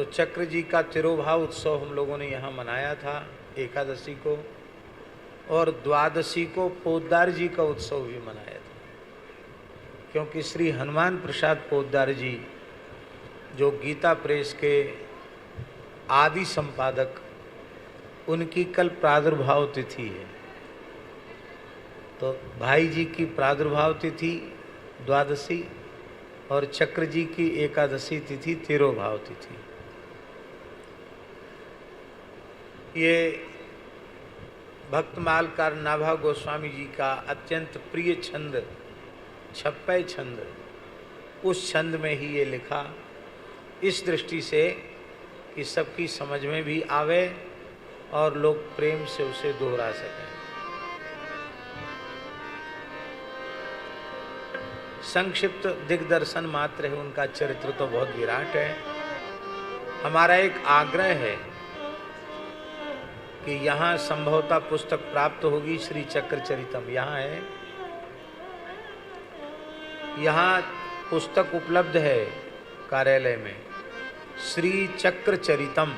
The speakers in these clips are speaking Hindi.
तो चक्र जी का तिरोभाव उत्सव हम लोगों ने यहाँ मनाया था एकादशी को, और द्वादशी को पोद्दार जी का उत्सव भी मनाया था, क्योंकि श्री हनुमान प्रसाद पोद्दार जी जो गीता प्रेस के आदि संपादक, उनकी कल प्रादुर्भाव तिथि है। तो भाई जी की प्रादुर्भाव तिथि द्वादशी और चक्र जी की एकादशी तिथि तिरोभाव तिथि। ये भक्तमालकार नाभा गोस्वामी जी का अत्यंत प्रिय छंद, छप्पय छंद, उस छंद में ही ये लिखा, इस दृष्टि से कि सबकी समझ में भी आवे और लोग प्रेम से उसे दोहरा सकें। संक्षिप्त दिग्दर्शन मात्र है, उनका चरित्र तो बहुत विराट है। हमारा एक आग्रह है कि यहाँ संभवतः पुस्तक प्राप्त होगी, श्री चक्रचरितम यहाँ है, यहाँ पुस्तक उपलब्ध है कार्यालय में, श्री चक्रचरितम।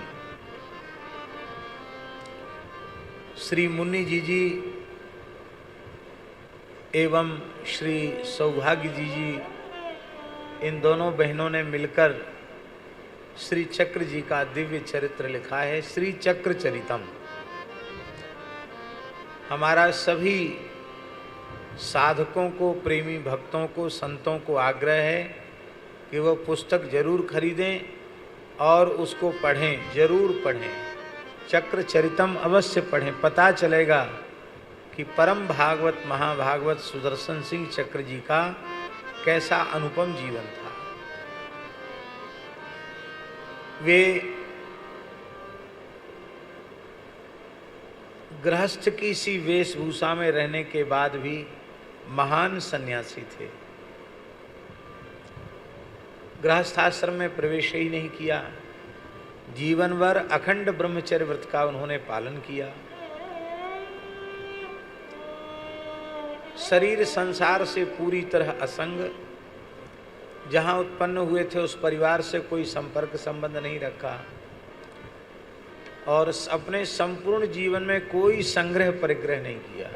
श्री मुन्नी जी एवं श्री सौभाग्य जी, इन दोनों बहनों ने मिलकर श्री चक्र जी का दिव्य चरित्र लिखा है, श्री चक्रचरितम। हमारा सभी साधकों को, प्रेमी भक्तों को, संतों को आग्रह है कि वह पुस्तक जरूर खरीदें और उसको पढ़ें, जरूर पढ़ें। चक्रचरितम अवश्य पढ़ें, पता चलेगा कि परम भागवत महाभागवत सुदर्शन सिंह चक्र जी का कैसा अनुपम जीवन था। वे गृहस्थ की सी वेशभूषा में रहने के बाद भी महान सन्यासी थे। गृहस्थाश्रम में प्रवेश ही नहीं किया, जीवन भर अखंड ब्रह्मचर्य व्रत का उन्होंने पालन किया। शरीर संसार से पूरी तरह असंग, जहाँ उत्पन्न हुए थे उस परिवार से कोई संपर्क संबंध नहीं रखा, और अपने संपूर्ण जीवन में कोई संग्रह परिग्रह नहीं किया।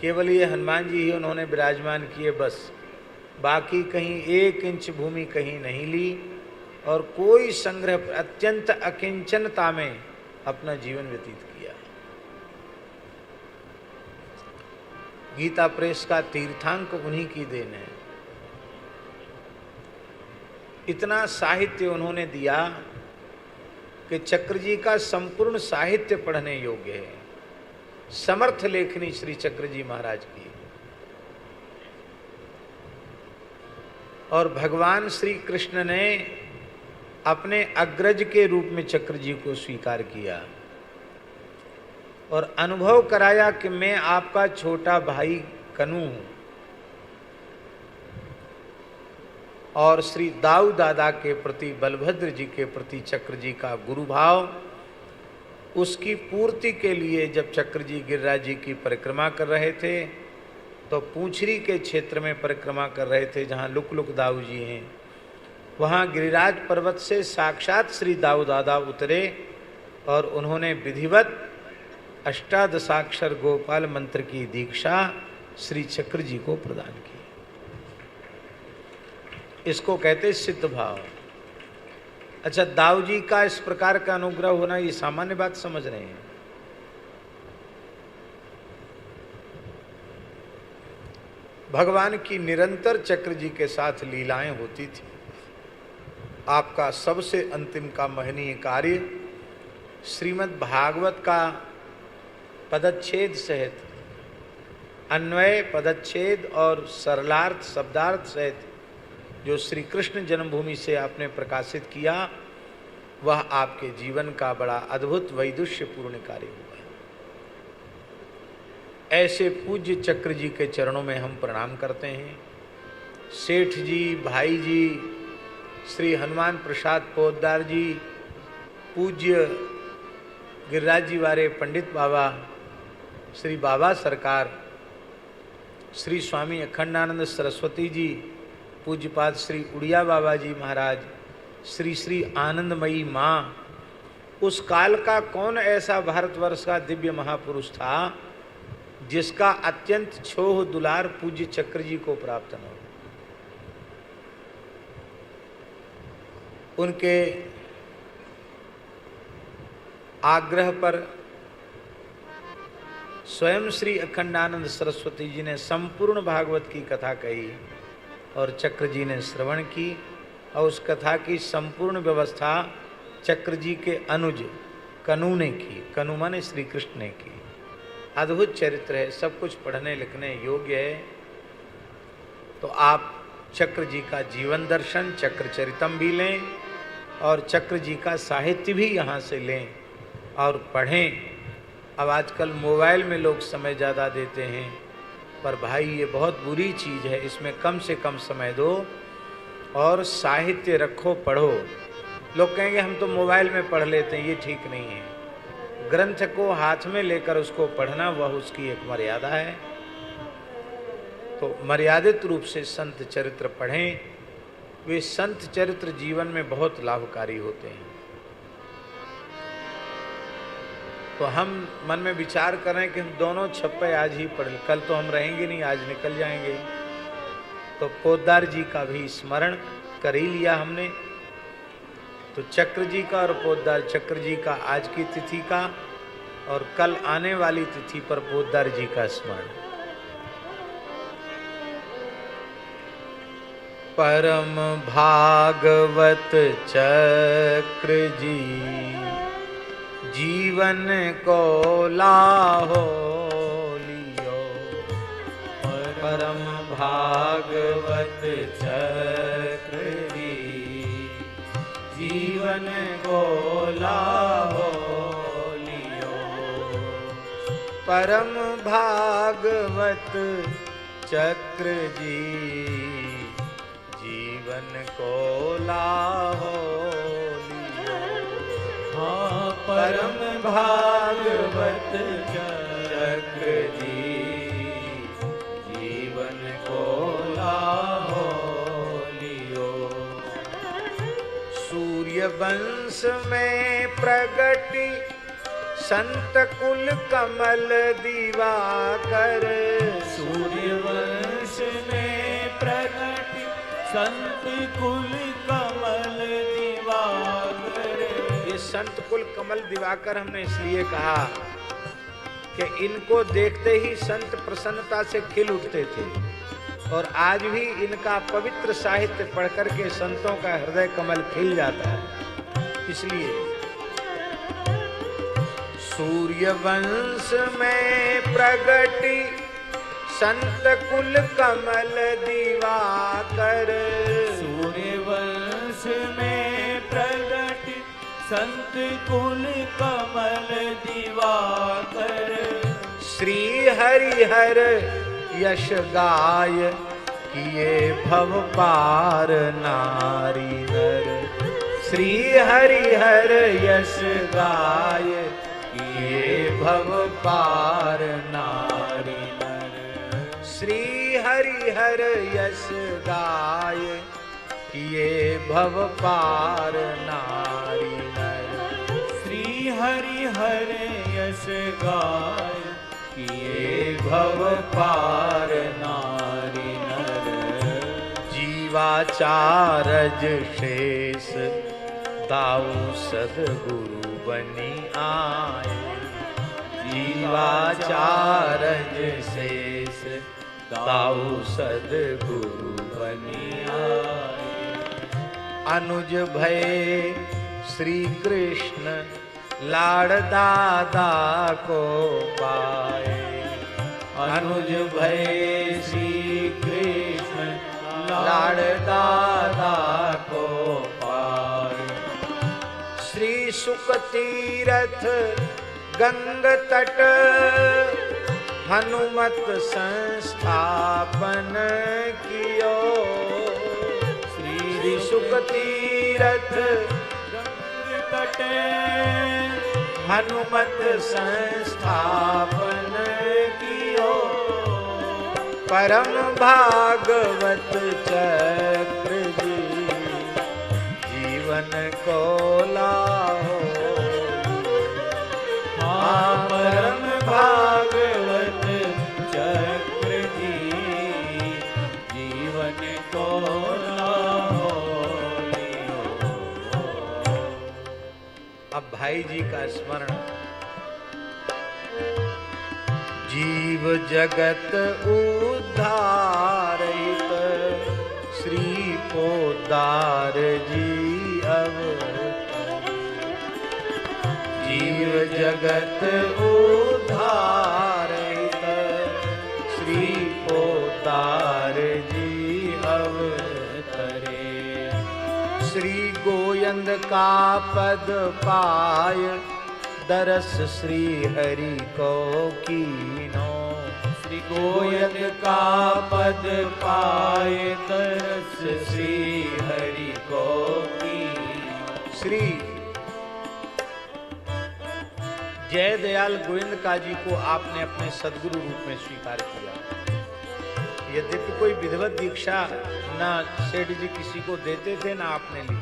केवल ये हनुमान जी ही उन्होंने विराजमान किए बस, बाकी कहीं 1 इंच भूमि कहीं नहीं ली, और कोई संग्रह, अत्यंत अकिंचनता में अपना जीवन व्यतीत किया। गीता प्रेस का तीर्थांक उन्हीं की देन है। इतना साहित्य उन्होंने दिया कि चक्र जी का संपूर्ण साहित्य पढ़ने योग्य है। समर्थ लेखनी श्री चक्र जी महाराज की। और भगवान श्री कृष्ण ने अपने अग्रज के रूप में चक्र जी को स्वीकार किया और अनुभव कराया कि मैं आपका छोटा भाई कनु हूं। और श्री दाऊ दादा के प्रति, बलभद्र जी के प्रति चक्र जी का गुरु भाव, उसकी पूर्ति के लिए जब चक्र जी गिरिराज जी की परिक्रमा कर रहे थे तो पूंछरी के क्षेत्र में परिक्रमा कर रहे थे, जहाँ लुक लुक दाऊ जी हैं। वहाँ गिरिराज पर्वत से साक्षात श्री दाऊ दादा उतरे और उन्होंने विधिवत अष्टादशाक्षर गोपाल मंत्र की दीक्षा श्री चक्र जी को प्रदान की। इसको कहते सिद्ध भाव। अच्छा, दाऊ जी का इस प्रकार का अनुग्रह होना ये सामान्य बात समझ रहे हैं। भगवान की निरंतर चक्र जी के साथ लीलाएं होती थी। आपका सबसे अंतिम का महनीय कार्य श्रीमद् भागवत का पदच्छेद सहित, अन्वय पदच्छेद और सरलार्थ शब्दार्थ सहित जो श्री कृष्ण जन्मभूमि से आपने प्रकाशित किया, वह आपके जीवन का बड़ा अद्भुत वैदुष्यपूर्ण कार्य हुआ। ऐसे पूज्य चक्र जी के चरणों में हम प्रणाम करते हैं। सेठ जी, भाई जी, श्री हनुमान प्रसाद पोद्दार जी, पूज्य गिरिराज जी वाले पंडित बाबा, श्री बाबा सरकार, श्री स्वामी अखंडानंद सरस्वती जी, पूज्यपाद श्री उड़िया बाबा जी महाराज, श्री श्री आनंदमयी माँ, उस काल का कौन ऐसा भारतवर्ष का दिव्य महापुरुष था जिसका अत्यंत छोह दुलार पूज्य चक्र जी को प्राप्त न हो। उनके आग्रह पर स्वयं श्री अखंडानंद सरस्वती जी ने संपूर्ण भागवत की कथा कही और चक्र जी ने श्रवण की, और उस कथा की संपूर्ण व्यवस्था चक्र जी के अनुज कनु ने की। कनु माने श्री कृष्ण ने की। अद्भुत चरित्र है, सब कुछ पढ़ने लिखने योग्य है। तो आप चक्र जी का जीवन दर्शन, चक्र चरितम भी लें और चक्र जी का साहित्य भी यहाँ से लें और पढ़ें। अब आजकल मोबाइल में लोग समय ज़्यादा देते हैं, पर भाई ये बहुत बुरी चीज़ है। इसमें कम से कम समय दो और साहित्य रखो, पढ़ो। लोग कहेंगे हम तो मोबाइल में पढ़ लेते हैं, ये ठीक नहीं है। ग्रंथ को हाथ में लेकर उसको पढ़ना, वह उसकी एक मर्यादा है। तो मर्यादित रूप से संत चरित्र पढ़ें। वे संत चरित्र जीवन में बहुत लाभकारी होते हैं। तो हम मन में विचार कर रहे हैं कि हम दोनों छप्पे आज ही पढ़ लें, कल तो हम रहेंगे नहीं, आज निकल जाएंगे। तो पोद्दार जी का भी स्मरण कर ही लिया हमने। तो चक्र जी का और पोद्दार चक्र जी का आज की तिथि का और कल आने वाली तिथि पर पोद्दार जी का स्मरण। परम भागवत चक्र जी जीवन को लाहो लियो। परम भागवत चक्र जी जीवन को लाहो लियो। परम भागवत चक्र जी जीवन को लाहो लियो। हाँ, परम भागवत चक्र जी जीवन को लाहो लियो। सूर्य वंश में प्रगति संत कुल कमल दिवाकर। सूर्य वंश में प्रगति संत कुल कमल दिवाकर। ये संत कुल कमल दिवाकर हमने इसलिए कहा कि इनको देखते ही संत प्रसन्नता से खिल उठते थे, और आज भी इनका पवित्र साहित्य पढ़ करके संतों का हृदय कमल खिल जाता है। इसलिए सूर्य वंश में प्रगति संत कुल कमल दिवाकर। सूर्य वंश में प्रगति संत कुल कमल दिवाकर। श्री हरिहर यश गाय किए भव पार नारी नर। श्री हरिहर यश गाय किए भव पार नारी नर। श्री हरिहर यश गाय किए भव पार नारी नर। श्री हरिहर यश गाय किए भव पार नारी नर। जीवाचारज शेष दाऊ सदगुरु बनी आए। जीवाचारज शेष दाऊ सदगुरु बनी आए। अनुज भय श्री कृष्ण लाड़ दादा को पाए। अनुज भय श्री कृष्ण लाड़ दादा को पाए। श्री सुख तीरथ गंग तट हनुमत संस्थापन कियो। श्री सुख तीरथ गंग तट हनुमत संस्थापन कियो। परम भागवत चक्र जी जीवन को लाहो। हाँ परम भागवत चक्र जी, जीवन को लाहो लियो। अब भाई जी का स्मरण। जीव जगत उद्धारित श्री पोदार जी अवतार। जीव जगत उद्धारित श्री पोदार जी अवतरे। श्री गोयंद का पद पाय दरस श्री हरि को कीनो। श्री गोयंद का पद पाए तरस श्री हरि को कीनो। श्री जय दयाल गोविंद का जी को आपने अपने सदगुरु रूप में स्वीकार किया। यद्यपि कोई विधिवत दीक्षा ना सेठ जी किसी को देते थे ना आपने ली,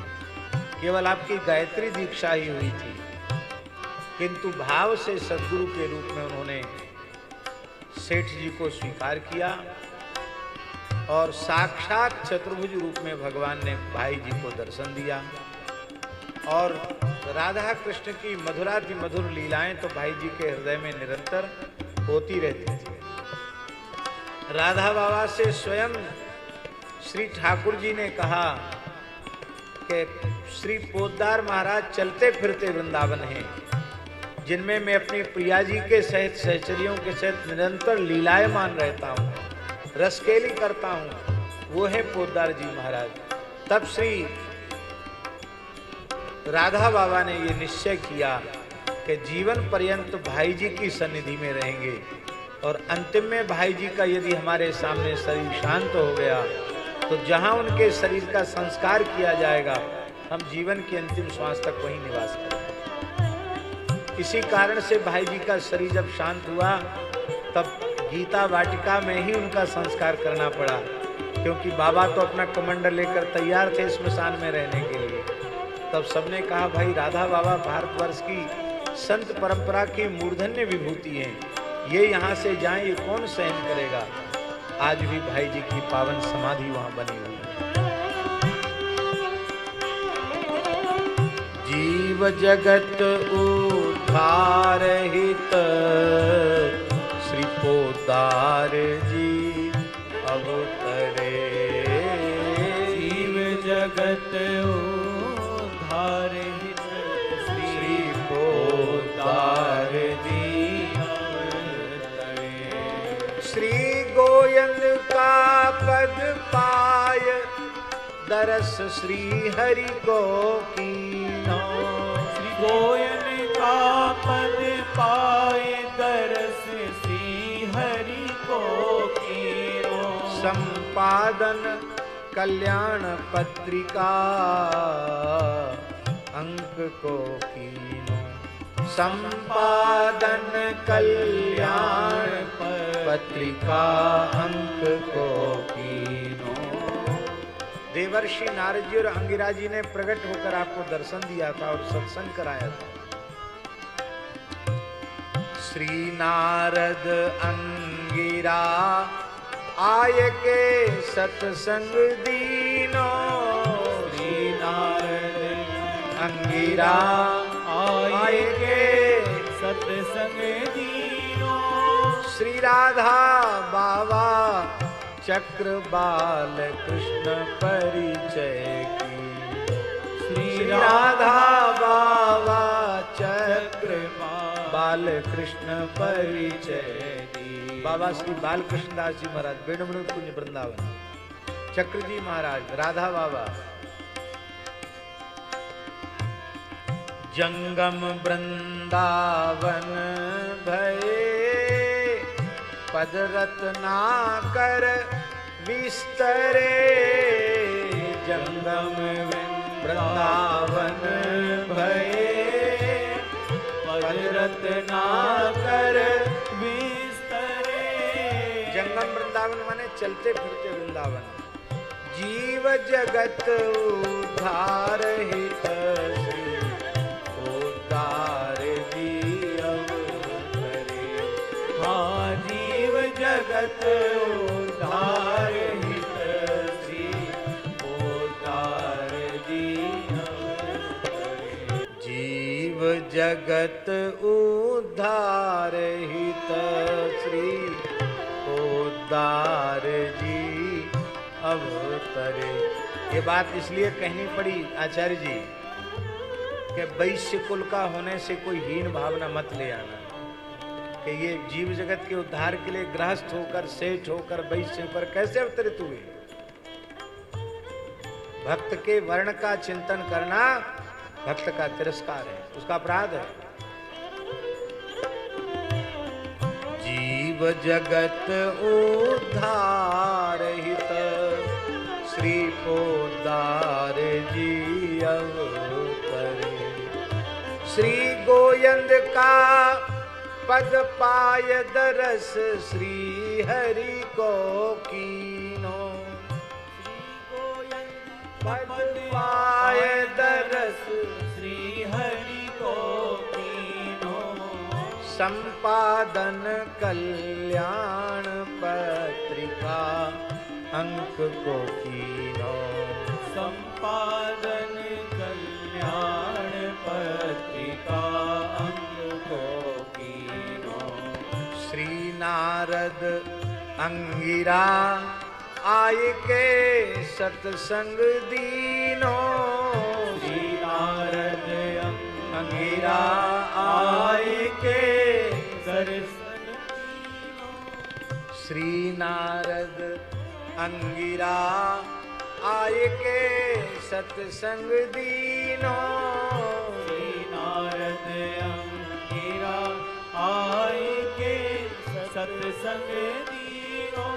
केवल आपकी गायत्री दीक्षा ही हुई थी, किंतु भाव से सदगुरु के रूप में उन्होंने सेठ जी को स्वीकार किया और साक्षात चतुर्भुज रूप में भगवान ने भाई जी को दर्शन दिया। और राधा कृष्ण की मधुराति मधुर लीलाएं तो भाई जी के हृदय में निरंतर होती रहती थी। राधा बाबा से स्वयं श्री ठाकुर जी ने कहा कि श्री पोद्दार महाराज चलते फिरते वृंदावन हैं, जिनमें मैं अपनी प्रिया जी के सहित सहचरियों के सहित निरंतर लीलायमान रहता हूँ, रसकेली करता हूँ, वो है पोद्दार जी महाराज। तब श्री राधा बाबा ने ये निश्चय किया कि जीवन पर्यंत भाई जी की सन्निधि में रहेंगे और अंतिम में भाई जी का यदि हमारे सामने शरीर शांत हो गया तो जहाँ उनके शरीर का संस्कार किया जाएगा हम जीवन की अंतिम श्वास तक वहीं निवास करेंगे। इसी कारण से भाई जी का शरीर जब शांत हुआ तब गीता वाटिका में ही उनका संस्कार करना पड़ा, क्योंकि बाबा तो अपना कमंडल लेकर तैयार थे स्मशान में रहने के लिए। तब सबने कहा भाई राधा बाबा भारतवर्ष की संत परंपरा की मूर्धन्य विभूति हैं, ये यहाँ से जाएं, ये कौन सहन करेगा। आज भी भाई जी की पावन समाधि वहाँ बनी हुई है। जीव जगत उद्धार हित श्री पोद्दार जी अवतरे। जीव जगत उद्धार हित श्री पोद्दार जी अवतरे। श्री गोयंद का पद पाय दरस श्री हरि को कीनो। श्री गोयन का पद पाए दरस श्री हरि को कीनो। संपादन कल्याण पत्रिका अंक को कीनो। संपादन कल्याण पत्रिका अंक को कीनो। देवर्षि नारद जी और अंगिरा जी ने प्रकट होकर आपको दर्शन दिया था और सत्संग कराया था। श्री नारद अंगिरा आय के सत्संग दीनो। श्री नारद अंगिरा आए के सत्संग दीनो। श्री राधा बाबा चक्र बाल कृष्ण परिचय की। श्री राधा बाबा चक्र बाल कृष्ण परिचय दी। बाबा श्री बाल कृष्ण दास जी महाराज बेणुमणु कुंज वृंदावन। चक्र जी महाराज राधा बाबा जंगम वृंदावन भये पद रत्ना कर विस्तरे। जंगम वृंदावन भये पद रत्ना कर विस्तरे। जंगम वृंदावन माने चलते फिरते वृंदावन। जीव जगत उद्धार हित श्री उद्धार जी अवतरे। हाँ जीव जगत उद्धार हित श्री उद्धार जी अवतरे। जीव जगत उद्धार हित श्री उद्धार जी अवतरे। ये बात इसलिए कहनी पड़ी आचार्य जी कि वैश्य कुल का होने से कोई हीन भावना मत ले आना, कि ये जीव जगत के उद्धार के लिए गृहस्थ होकर सेठ होकर वैश्य पर कैसे अवतरित हुए। भक्त के वर्ण का चिंतन करना भक्त का तिरस्कार है, उसका अपराध है। जीव जगत उद्धार हित श्री उद्धार जी अवतरे। श्री गोयंद का पद पाय दरस श्री हरि को कीनो। पद पाय दरस श्री हरि को कीनो। संपादन कल्याण पत्रिका अंक को कीनो। संपादन कल्याण पत्रिका अंक को कीनो। श्री नारद अंगिरा आय के सत्संग दीनो। श्री नारद अंगिरा आय के दर्शन। श्री नारद अंगिरा आय के सत्संग दीनो। श्री नारद अंगिरा आय के सत्संग दीनो।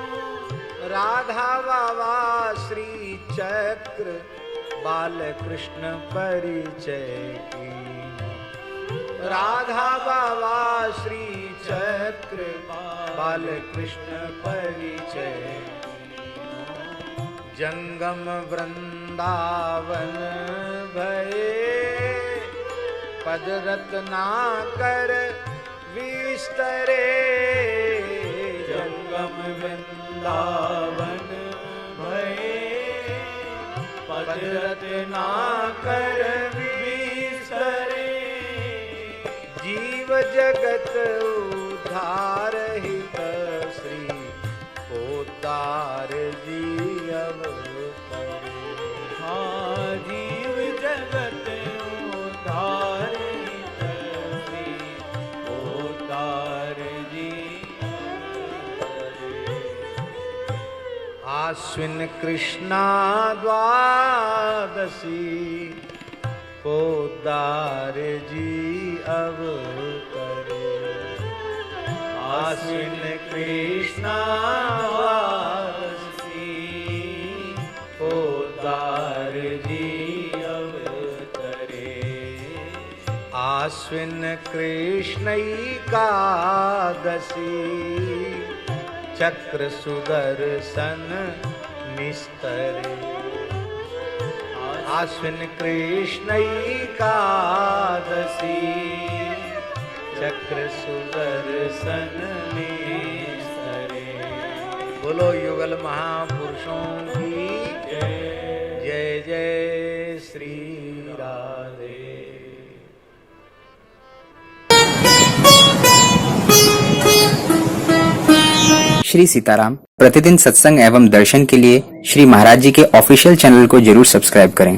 राधा बाबा श्री चक्र बालकृष्ण परिचय कीनो। राधा बाबा श्री चक्र बालकृष्ण परिचय। जंगम वृंदावन भये पद रत्नाकर विस्तरे। जंगम वृंदावन भये पद रत्नाकर विस्तरे। जीव जगत उद्धार हित श्री उद्धार जी अवतरे। हाँ जीव जगत उद्धार हित श्री उद्धार जी अवतरे। आश्विन कृष्णा द्वादशी उद्धार जी अवतरे। आश्विन कृष्णा द्वादशी उद्धार जी अवतरे। आश्विन कृष्ण एकादशी चक्र सुदर्शन निस्तरे। आश्विन कृष्ण एकादशी चक्र सुदर्शन निस्तरे। बोलो युगल महापुरुषों की जय जय श्री राधे। श्री सीताराम प्रतिदिन सत्संग एवं दर्शन के लिए श्री महाराज जी के ऑफिशियल चैनल को जरूर सब्सक्राइब करें।